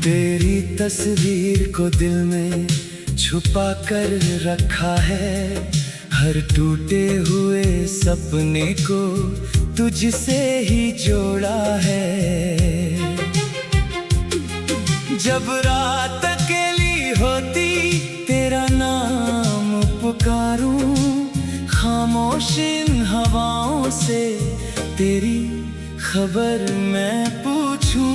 तेरी तस्वीर को दिल में छुपा कर रखा है। हर टूटे हुए सपने को तुझसे ही जोड़ा है। जब रात अकेली होती तेरा नाम पुकारूं, खामोश इन हवाओं से तेरी खबर मैं पूछूं।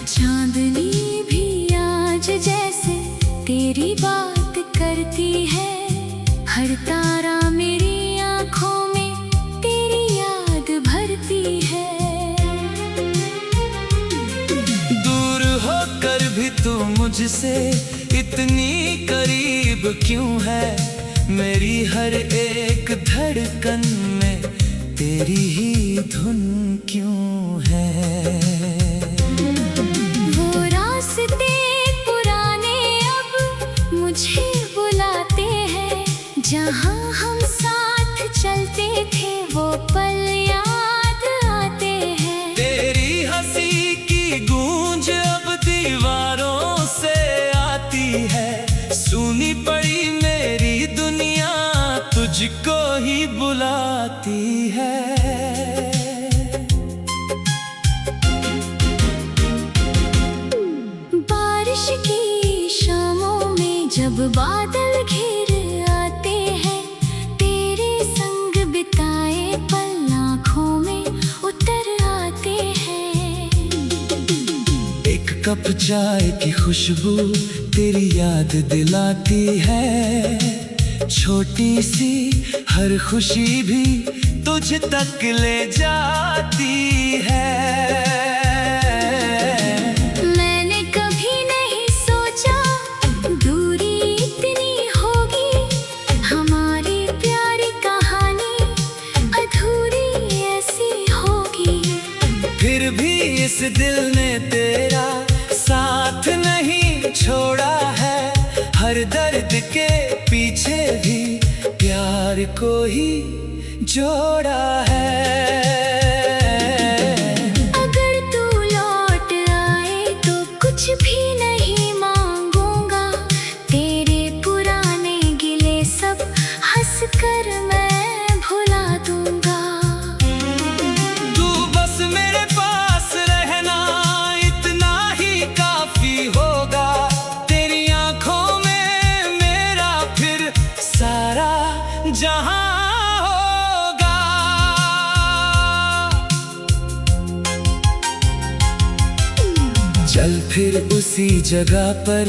चांदनी भी आज जैसे तेरी बात करती है। हर तारा मेरी आंखों में तेरी याद भरती है। दूर होकर भी तू मुझसे इतनी करीब क्यों है? मेरी हर एक धड़कन में तेरी ही धुन क्यों है? वो रास्ते पुराने अब मुझे बुलाते हैं, जहाँ हम साथ चलते थे वो पल याद आते हैं। तेरी हंसी की गूंज अब दीवारों से आती है। सुनी पड़ी मेरी दुनिया तुझको ही बुलाती है। बारिश की शामों में जब बादल घिर आते हैं, तेरे संग बिताए पल आँखों में उतर आते हैं। एक कप चाय की खुशबू तेरी याद दिलाती है। छोटी सी हर खुशी भी तुझ तक ले जाती है। मैंने कभी नहीं सोचा दूरी इतनी होगी, हमारी प्यारी कहानी अधूरी ऐसी होगी। फिर भी इस दिल ने तेरा साथ नहीं छोड़ा है। हर दर्द के पीछे भी प्यार को ही जोड़ा है। अगर तू लौट आए तो कुछ भी नहीं मांगूंगा। तेरे पुराने गिले सब हंस कर मैं भुला दूंगा। तू बस मेरे पास रहना इतना ही काफी होगा। तेरी आंखों में मेरा फिर सारा जहां होगा। चल फिर उसी जगह पर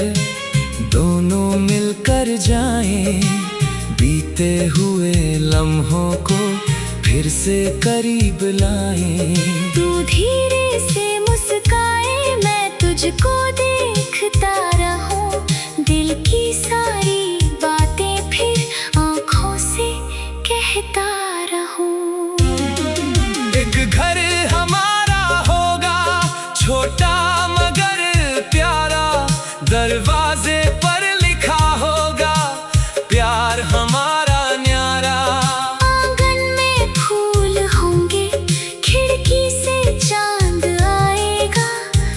दोनों मिलकर जाएं। बीते हुए लम्हों को फिर से करीब लाएं। तू धीरे से मुस्काए, मैं तुझको देखता रहूं। दिल की सारी बातें फिर आँखों से कहता रहूं। एक घर हमारा होगा, छोटा मगर प्यारा। दरवाजे पर लिखा होगा प्यार हमारा न्यारा। आंगन में फूल होंगे, खिड़की से चांद आएगा।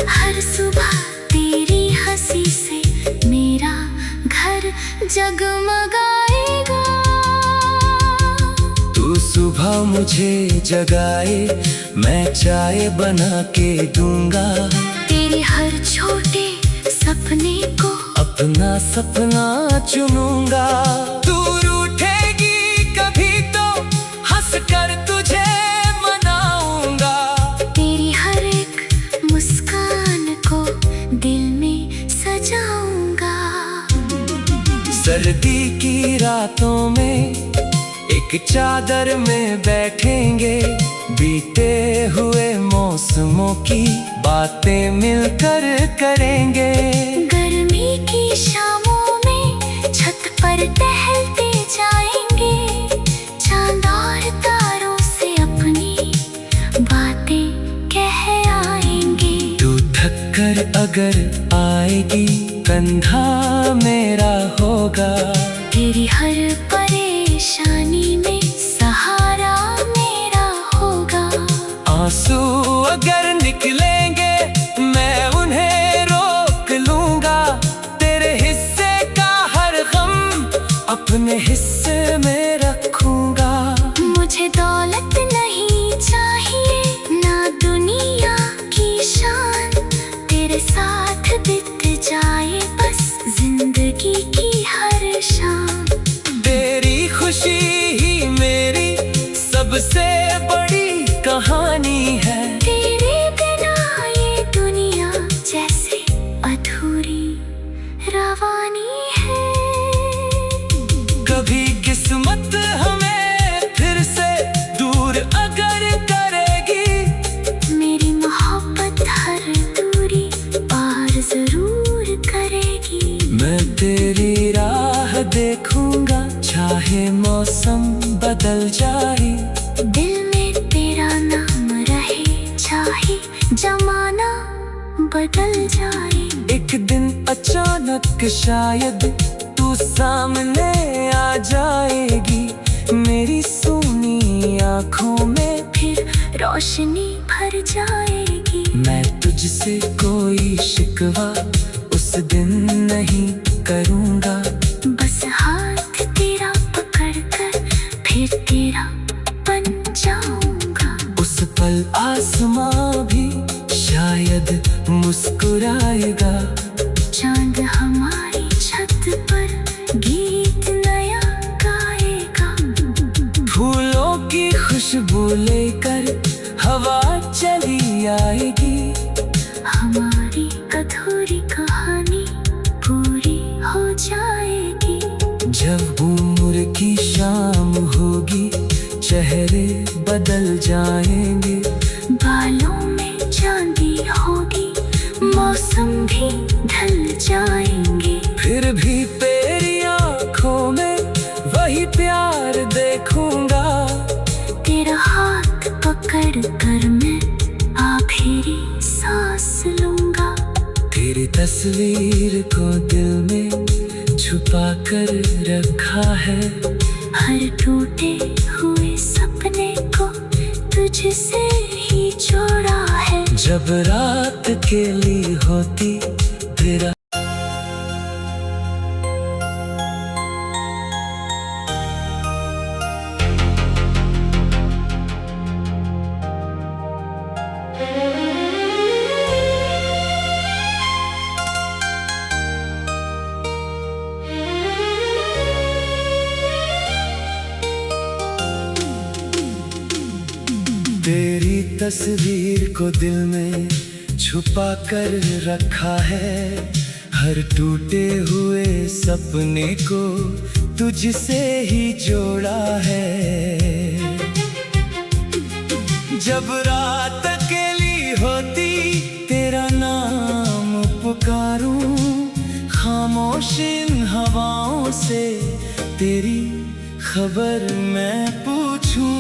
हर सुबह तेरी हंसी से मेरा घर जगमगाएगा। तू सुबह मुझे जगाए, मैं चाय बना के दूंगा। तेरे हर छोटे सपने को अपना सपना चुनूंगा। तू रूठेगी कभी तो हंस कर तुझे मनाऊंगा। तेरी हर एक मुस्कान को दिल में सजाऊंगा। सर्दी की रातों में एक चादर में बैठेंगे। बीते हुए मौसमों की बातें मिलकर करेंगे। गर्मी की शामों में छत पर टहलते जाएंगे। चांद और तारों से अपनी बातें कह आएंगे। तू थक कर अगर आएगी, कंधा मेरा होगा। तेरी हर परेशानी में सहारा मेरा होगा। आंसू अगर निकलेंगे मैं उन्हें रोक लूंगा। तेरे हिस्से का हर गम अपने हिस्से में रखूंगा। मुझे दौलत नहीं चाहिए ना दुनिया की शान, तेरे साथ बीत जाए बस जिंदगी की हर शाम। तेरी खुशी ही मेरी सबसे बड़ी कहानी है। तेरे बिना ये दुनिया जैसे अधूरी रवानी है। कभी किस्मत हमें फिर से दूर अगर करेगी, मेरी मोहब्बत हर दूरी पार जरूर करेगी। मैं तेरी राह देखूंगा चाहे मौसम बदल जाए। दिल में तेरा नाम रहे चाहे जमाना बदल जाए। एक दिन अचानक शायद तू सामने आ जाएगी, मेरी सूनी आँखों में फिर रोशनी भर जाएगी। मैं तुझसे कोई शिकवा उस दिन नहीं करूँगा। बस हाथ तेरा पकड़ कर फिर तेरा बन जाऊंगा। उस पल आसमां भी शायद मुस्कुराएगा। चांद हमारी छत पर गीत नया गाएगा। फूलों की खुशबू लेकर हवा चली आएगी। हमारी अधूरी कहानी पूरी हो जाएगी। जब उम्र की शाम होगी चेहरे बदल जाएंगे। बालों में चांदी होगी मौसम भी ढल जाएंगे। फिर भी तेरी आँखों में वही प्यार देखूंगा। तेरा हाथ पकड़ कर मैं आखिरी सांस लूंगा। तेरी तस्वीर को दिल में छुपा कर रखा है। हर टूटे हुए सपने को तुझसे ही जोड़ा है। जब रात अकेली होती तेरा तेरी तस्वीर को दिल में छुपा कर रखा है। हर टूटे हुए सपने को तुझसे ही जोड़ा है। जब रात अकेली होती तेरा नाम पुकारूं, खामोश इन हवाओं से तेरी खबर मैं पूछूं।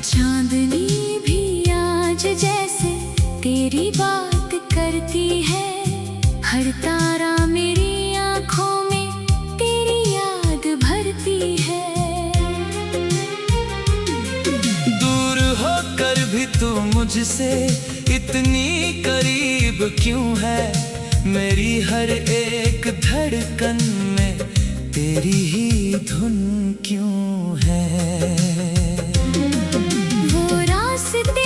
चांदनी भी आज जैसे तेरी बात करती है। हर तारा मेरी आँखों में तेरी याद भरती है। दूर होकर भी तू मुझसे इतनी करीब क्यों है? मेरी हर एक धड़कन में तेरी ही धुन क्यों है? वो रास्ते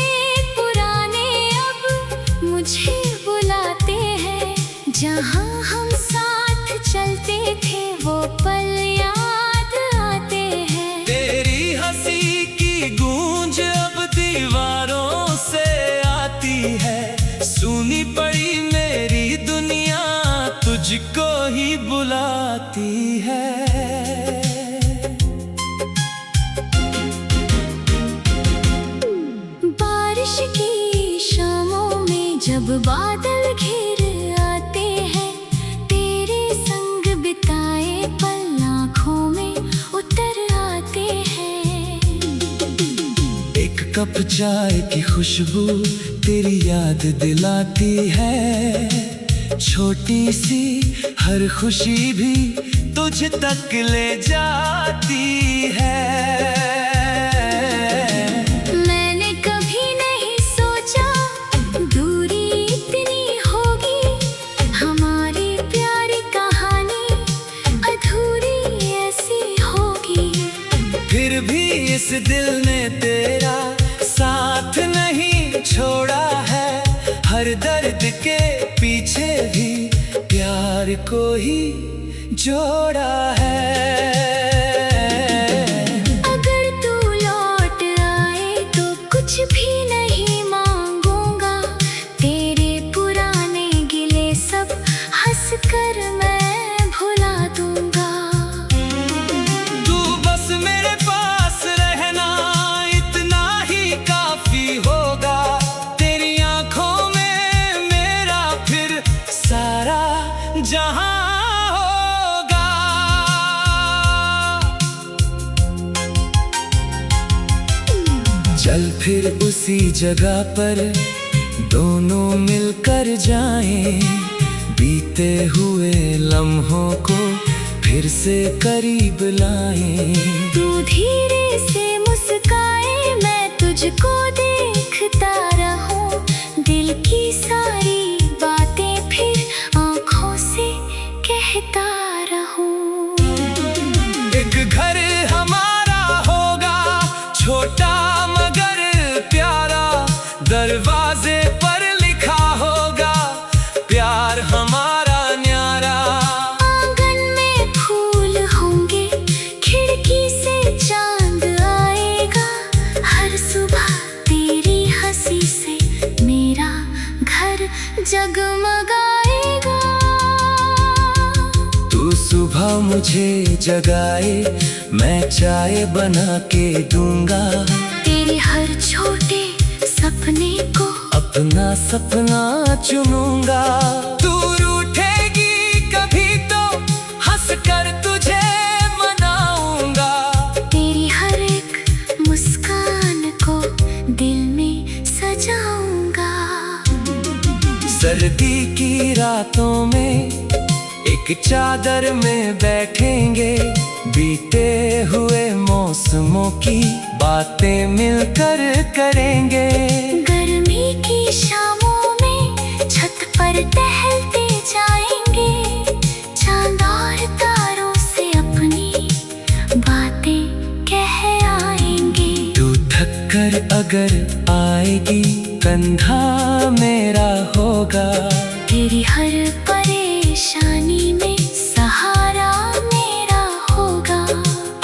पुराने अब मुझे बुलाते हैं। जहाँ हम साथ चलते थे वो पल याद आते हैं। तेरी हंसी की गूंज अब दीवारों से आती है। सुनी पड़ी मेरी दुनिया तुझको ही बुलाती है। बारिश की शामों में जब बादल घिर आते हैं, तेरे संग बिताए पल आँखों में उतर आते हैं। एक कप चाय की खुशबू तेरी याद दिलाती है। छोटी सी हर खुशी भी तुझ तक ले जाती है। मैंने कभी नहीं सोचा दूरी इतनी होगी, हमारी प्यारी कहानी अधूरी ऐसी होगी। फिर भी इस दिल ने तेरा साथ नहीं छोड़ा है, हर दर्द के पीछे भी प्यार को ही जोड़ा है। अगर तू लौट आए तो कुछ भी नहीं मांगूंगा, तेरे पुराने गिले सब हंस कर मैं भुला दूंगा। तू बस मेरे पास रहना इतना ही काफी होगा, तेरी आंखों में मेरा फिर सारा जहां होगा। चल फिर उसी जगह पर दोनों मिलकर जाएं, बीते हुए लम्हों को फिर से करीब लाएं। तू धीरे से मुस्काए, मैं तुझको देखता रहूं, दिल की सारी बातें फिर आंखों से कहता रहूं। एक घर हमारा होगा, छोटा मगर प्यारा, दरवाजे पर लिखा होगा प्यार हमारा न्यारा। आंगन में फूल होंगे, खिड़की से चांद आएगा, हर सुबह तेरी हंसी से मेरा घर जगमगाएगा। तू सुबह मुझे जगाए, मैं चाय बना के दूंगा, तेरे हर छोटे सपने को अपना सपना चुनूंगा। तू रूठेगी कभी तो हंस कर तुझे मनाऊंगा, तेरी हर एक मुस्कान को दिल में सजाऊंगा। सर्दी की रातों में एक चादर में बैठेंगे, बीते हुए मौसमों की बातें मिलकर करेंगे। गर्मी की शामों में छत पर टहलते जाएंगे, चांद और तारों से अपनी बातें कह आएंगे। तू थक कर अगर आएगी, कंधा मेरा होगा, तेरी हर परेशानी में सहारा मेरा होगा।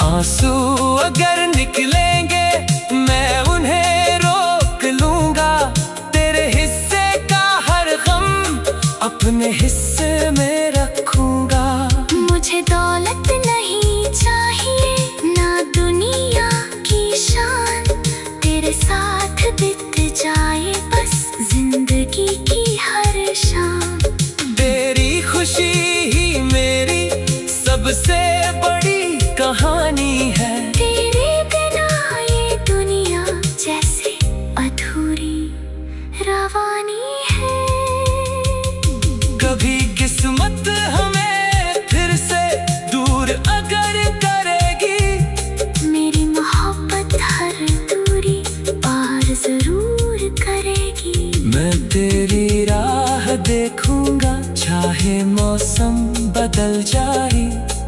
आंसू अगर निकलेंगे मैं उन्हें रोक लूंगा, तेरे हिस्से का हर गम अपने हिस्से में रखूंगा। मुझे दौलत नहीं चाहिए ना दुनिया की शान, तेरे साथ बीत जाए बस जिंदगी की हर शाम। तेरी खुशी ही मेरी सबसे बड़ी कहानी है, तेरे बिना ये दुनिया जैसे अधूरी रवानी है। कभी किस्मत हमें फिर से दूर अगर करेगी, मेरी मोहब्बत हर दूरी पार जरूर करेगी। मैं तेरी राह देखूंगा, चाहे मौसम बदल जाए,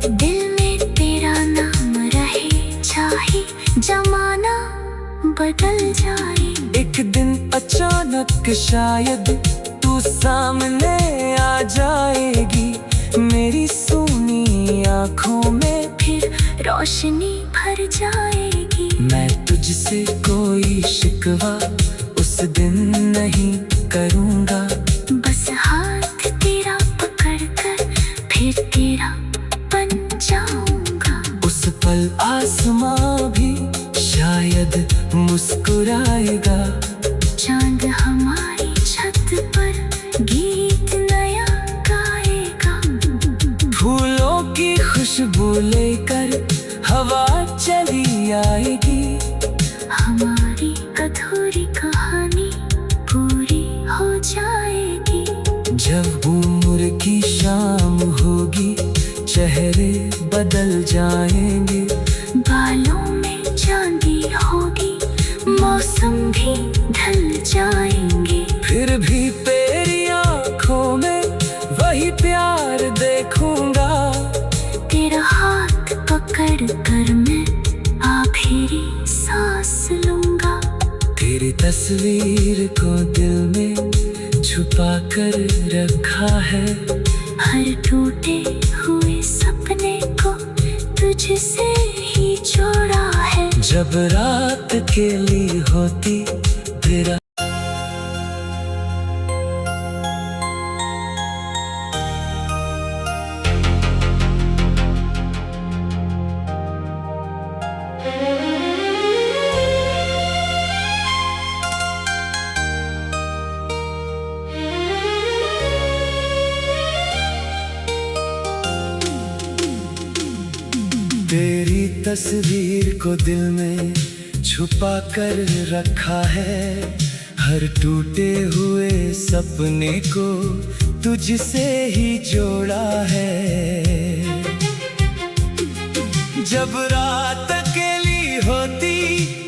दिल में तेरा नाम रहे, चाहे जमाना बदल जाए। एक दिन अचानक शायद तू सामने आ जाएगी, मेरी सूनी आंखों में फिर रोशनी भर जाएगी। मैं तुझसे कोई शिकवा उस दिन नहीं करूंगा, बस हाथ तेरा पकड़ कर फिर तेरा बन जाऊंगा। उस पल आसमां भी शायद मुस्कुराएगा, चांद हमारी छत पर गीत नया गाएगा। फूलों की खुशबू लेकर हवा चली आएगी, हमारी अधूरी कहानी पूरी हो जाएगी। जब उम्र की शाम होगी, चेहरे जाएंगे। बालों में चांदी होगी, मौसम भी ढल जाएंगे। फिर भी तेरी आँखों में वही प्यार देखूंगा। तेरा हाथ पकड़ कर मैं आखिरी सांस लूंगा। तेरी तस्वीर को दिल में छुपा कर रखा है। हर टूटे हुए सपने को तुझसे ही जोड़ा है। जब रात अकेली होती तेरा तेरी तस्वीर को दिल में छुपा कर रखा है। हर टूटे हुए सपने को तुझसे ही जोड़ा है। जब रात अकेली होती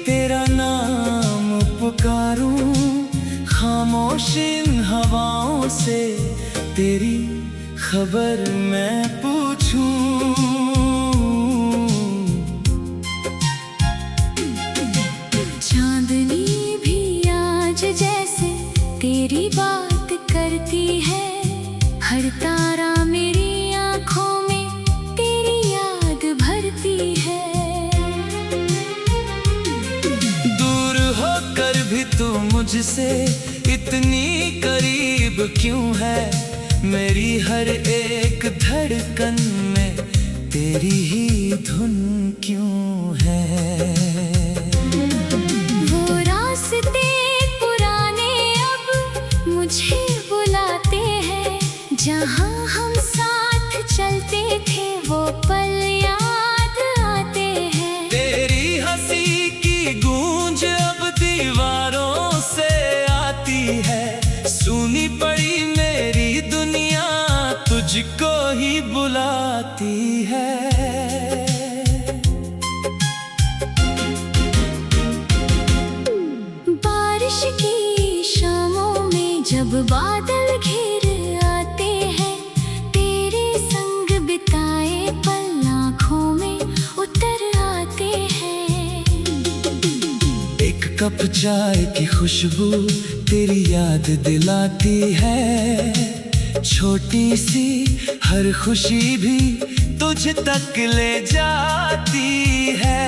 तेरा नाम पुकारूं, खामोश इन हवाओं से तेरी खबर मैं पूछूं। चांदनी भी आज जैसे तेरी बात करती है। हर तारा मेरी आंखों में तेरी याद भरती है। दूर होकर भी तू मुझसे इतनी करीब क्यों है? मेरी हर एक धड़कन में तेरी ही धुन क्यों है? मुझे बुलाते हैं, जहाँ हम साथ चलते थे वो पल याद आते हैं। तेरी हंसी की गूंज अब दीवारों से आती है। सुनी पड़ी मेरी दुनिया तुझको ही बुलाती है। बारिश की जब बादल घिर आते हैं, तेरे संग बिताए पल आँखों में उतर आते हैं। एक कप चाय की खुशबू तेरी याद दिलाती है। छोटी सी हर खुशी भी तुझ तक ले जाती है।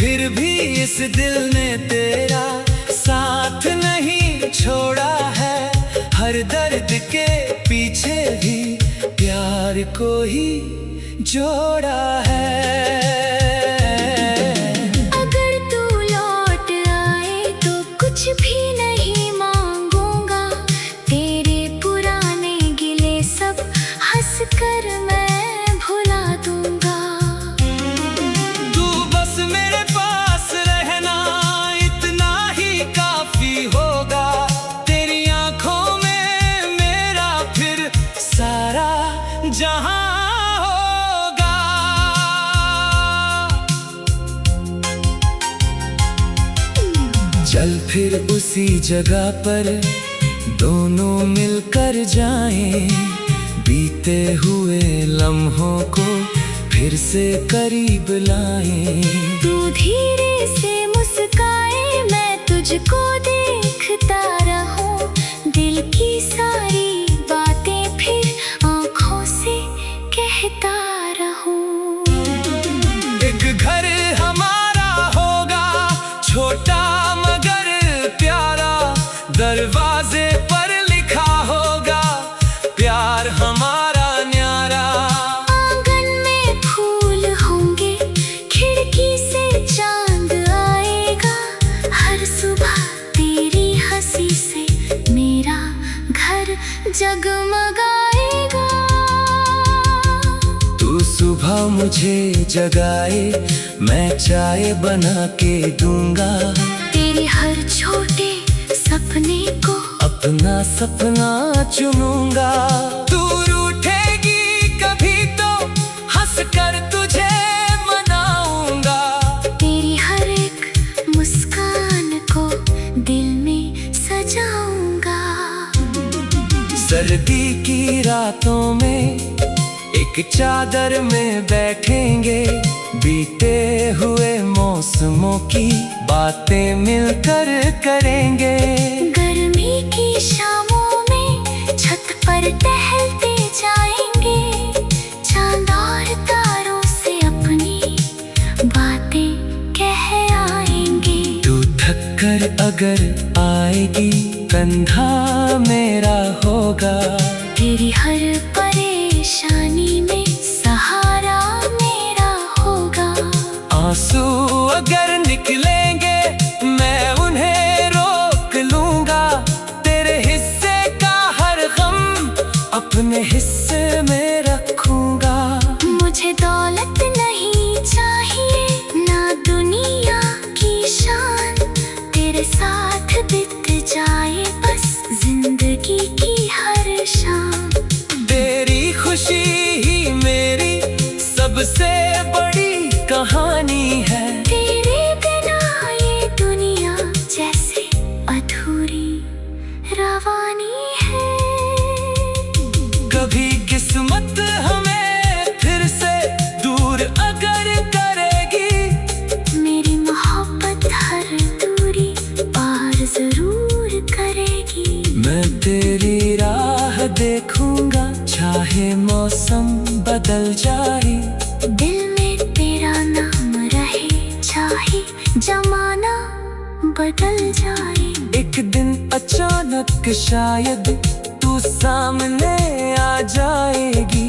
फिर भी इस दिल ने तेरा साथ नहीं छोड़ा है। हर दर्द के पीछे भी प्यार को ही जोड़ा है। अगर तू लौट आए तो कुछ भी नहीं मांगूंगा। तेरे पुराने गिले सब हंस कर मैं भुला दूंगा। जहाँ होगा चल फिर उसी जगह पर दोनों मिलकर जाएं। बीते हुए लम्हों को फिर से करीब लाएं। तू धीरे से मुस्काए, मैं तुझको देखता रहूं। दिल की सारी बातें फिर आँखों से कहता रहूं। एक घर हमारा होगा, छोटा मगर प्यारा। दरवाजे पर लिखा होगा प्यार हमारा न्यारा। आंगन में फूल होंगे, खिड़की से चांद आएगा। हर सुबह तेरी हंसी से मेरा घर जगमगाएगा। तू सुबह सुबह मुझे जगाए, मैं चाय बना के दूंगा। तेरे हर छोटे सपने को अपना सपना चुनूंगा। तू रूठेगी कभी तो हंस कर तुझे मनाऊंगा। तेरी हर एक मुस्कान को दिल में सजाऊंगा। सर्दी की रातों में एक चादर में बैठेंगे, बीते हुए मौसमों की बातें मिलकर करेंगे। गर्मी की शामों में छत पर टहलते जाएंगे, चांद और तारों से अपनी बातें कह आएंगे। तू थक कर अगर आएगी, कंधा मेरा होगा। तेरी हर परेशानी में सहारा मेरा होगा। आंसू अगर निकलेंगे, मैं उन्हें रोक लूंगा। तेरे हिस्से का हर गम अपने हिस्से में रखूंगा। मुझे दौलत नहीं चाहिए, ना दुनिया की शान। तेरे साथ बीत जाए बस जिंदगी की हर शाम। तेरी खुशी ही मेरी सबसे बड़ी कहानी है। तेरे बिना ये दुनिया जैसे अधूरी रवानी है। कभी किस्मत हमें फिर से दूर अगर करेगी, मेरी मोहब्बत हर दूरी पार जरूर करेगी। मैं तेरी राह देखूंगा, चाहे मौसम बदल जाए। दिल में तेरा नाम रहे, चाहे जमाना बदल जाए। एक दिन अचानक शायद तू सामने आ जाएगी,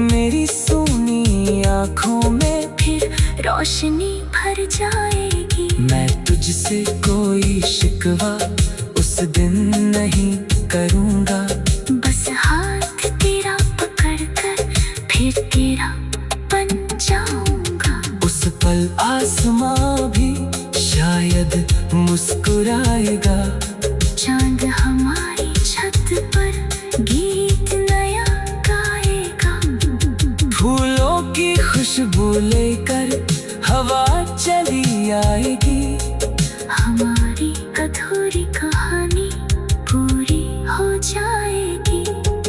मेरी सोनी आँखों में फिर रोशनी भर जाएगी। मैं तुझसे कोई शिकवा उस दिन नहीं करूँगा। बस हाथ तेरा पकड़ कर फिर तेरा बन जाऊंगा। उस पल आसमां भी शायद मुस्कुराएगा। चांद हमारी छत पर गीत नया गाएगा। फूलों की खुशबू लेकर हवा चली आएगी। हमारी अधूरी कहानी पूरी हो जाएगी।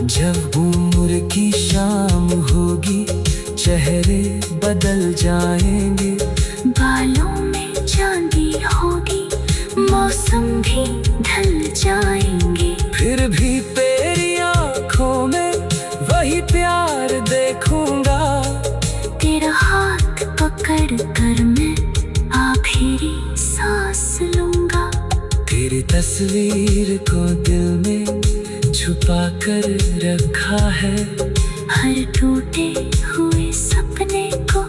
जब उम्र की शाम होगी, चेहरे बदल जाएंगे। बालों में चांदी होगी, मौसम भी ढल जाएंगे। फिर भी तेरी आँखों में वही प्यार देखूंगा। तेरा हाथ पकड़ कर मैं आखिरी सांस लूंगा। तेरी तस्वीर को दिल में छुपा कर रखा है। हर टूटे हुए सपने को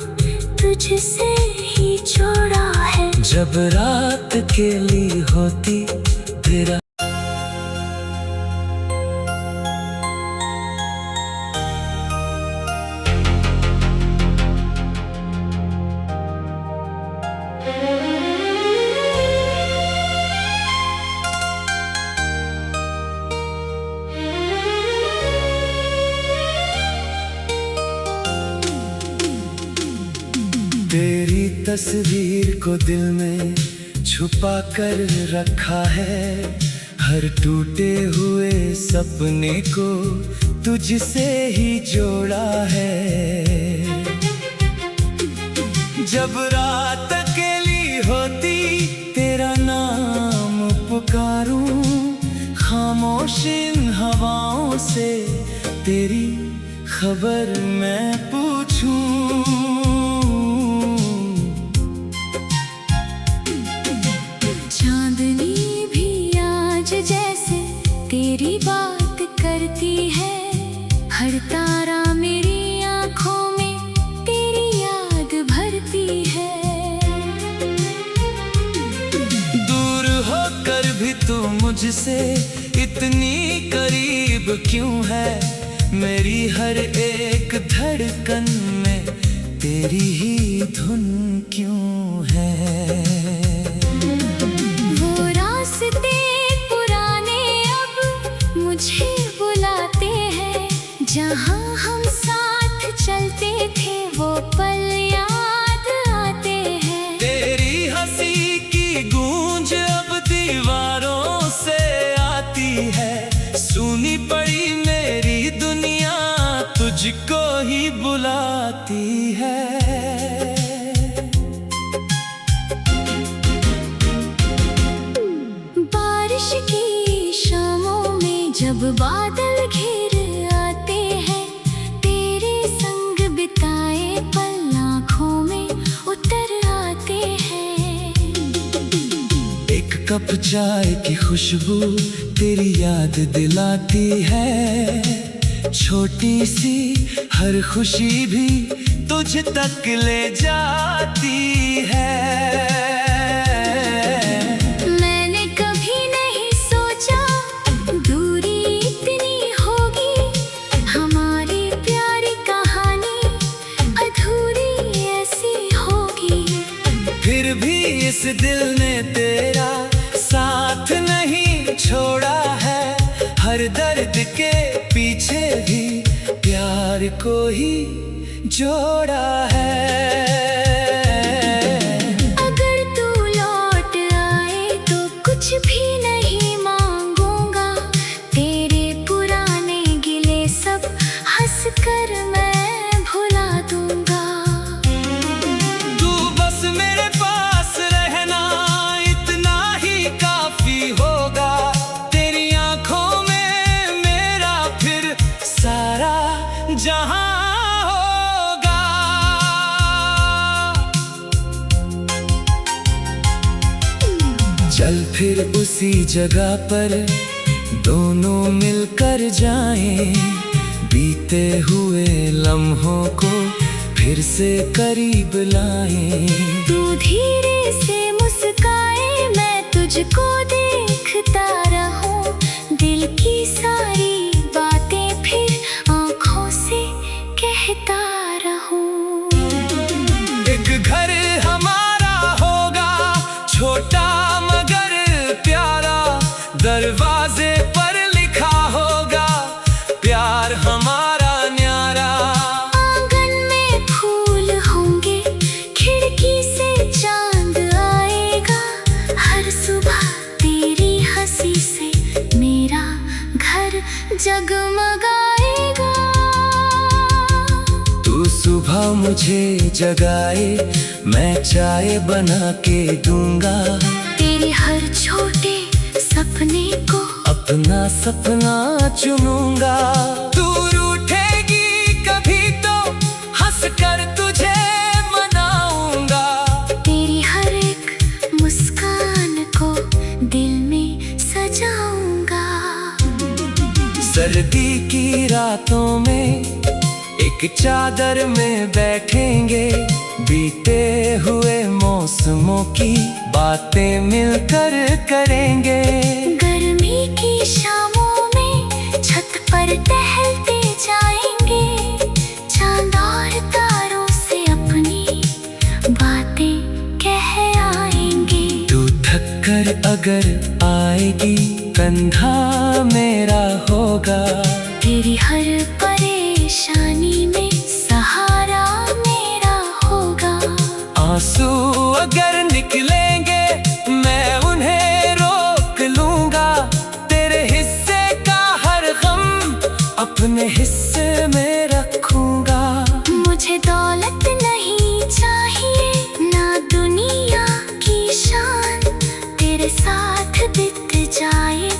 तुझसे ही जोड़ा है। जब रात अकेली होती तेरा तेरी तस्वीर को दिल में छुपा कर रखा है। हर टूटे हुए सपने को तुझसे ही जोड़ा है। जब रात अकेली होती तेरा नाम पुकारूं, खामोश इन हवाओं से तेरी खबर मैं पूछूं। चांदनी भी आज जैसे तेरी बात करती है। हर तारा मेरी आँखों में तेरी याद भरती है। दूर होकर भी तू मुझसे इतनी करीब क्यों है? मेरी हर एक धड़कन में तेरी ही धुन क्यों है। वो रास्ते पुराने अब मुझे बुलाते हैं, जहाँ हम साथ चलते थे वो पल याद आते हैं। तेरी हंसी की गूंज अब दीवारों से आती है, सुनी पड़ी मेरी दुनिया तुझको ही बुलाती है। बारिश की शामों में जब बादल घिर आते हैं, तेरे संग बिताए पल आँखों में उतर आते हैं। एक कप चाय की खुशबू तेरी याद दिलाती है, छोटी सी हर खुशी भी तुझ तक ले जाती है। मैंने कभी नहीं सोचा दूरी इतनी होगी, हमारी प्यारी कहानी अधूरी ऐसी होगी। फिर भी इस दिल ने तेरा साथ नहीं छोड़ा है, हर दर्द के पीछे भी प्यार को ही जोड़ा है। अगर तू लौट आए तो कुछ भी नहीं मांगूंगा, तेरे पुराने गिले सब हंस कर मैं भुला दूंगा। तू बस मेरे पास रहना इतना ही काफी होगा, तेरी आंखों में मेरा फिर सारा जहां होगा। चल फिर उसी जगह पर दोनों मिलकर जाएं, बीते हुए लम्हों को फिर से करीब लाएं। तू धीरे से मुस्काए, मैं तुझको देखता रहूं, दिल की सारी बातें फिर आँखों से कहता रहूं। एक घर हमारा होगा, छोटा मगर प्यारा, दरवाजे पर लिखा होगा प्यार हमारा न्यारा। आंगन में फूल होंगे, खिड़की से चांद आएगा, हर सुबह तेरी हंसी से मेरा घर जगमगाएगा। तू सुबह मुझे जगाए, मैं चाय बना के दूंगा, तेरे हर छोटे सपने को अपना सपना चुनूंगा। तू रूठेगी कभी तो हंस कर तुझे मनाऊंगा, तेरी हर एक मुस्कान को दिल में सजाऊंगा। सर्दी की रातों में एक चादर में बैठेंगे, बीते हुए मौसमों की बातें मिलकर करेंगे। गर्मी की शामों में छत पर टहलते जाएंगे, चांद और तारों से अपनी बातें कह आएंगे। तू थक कर अगर आएगी, कंधा मेरा होगा, तेरी हर परेशानी में सहारा मेरा होगा। आंसू अगर निकलेंगे मैं उन्हें रोक लूंगा, तेरे हिस्से का हर गम अपने हिस्से में रखूंगा। मुझे दौलत नहीं चाहिए ना दुनिया की शान, तेरे साथ बीत जाए